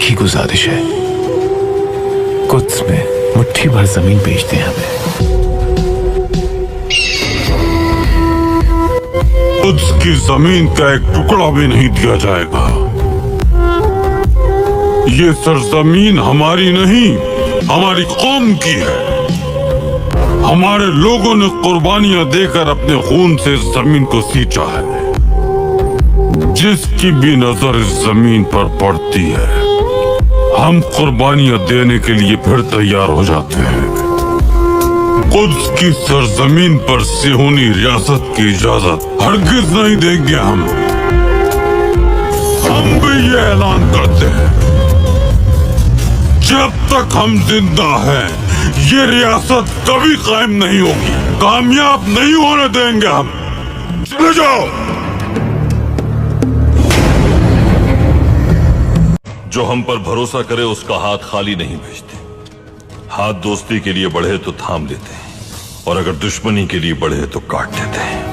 ही गुजारिश है, कुद्स में मुट्ठी भर जमीन बेच दें हमें। कुद्स की जमीन का एक टुकड़ा भी नहीं दिया जाएगा। ये सरजमीन हमारी नहीं, हमारी कौम की है। हमारे लोगों ने कुर्बानियां देकर अपने खून से इस जमीन को सींचा है। जिसकी भी नजर इस जमीन पर पड़ती है, हम कुर्बानियां देने के लिए फिर तैयार हो जाते हैं। कुद्स की सरजमीन पर सिहोनी रियासत की इजाजत हरगिज नहीं देंगे हम भी ये ऐलान करते हैं, जब तक हम जिंदा हैं, ये रियासत कभी कायम नहीं होगी, कामयाब नहीं होने देंगे हम। चले जाओ। जो हम पर भरोसा करे उसका हाथ खाली नहीं भेजते। हाथ दोस्ती के लिए बढ़े तो थाम लेते हैं, और अगर दुश्मनी के लिए बढ़े तो काट देते हैं।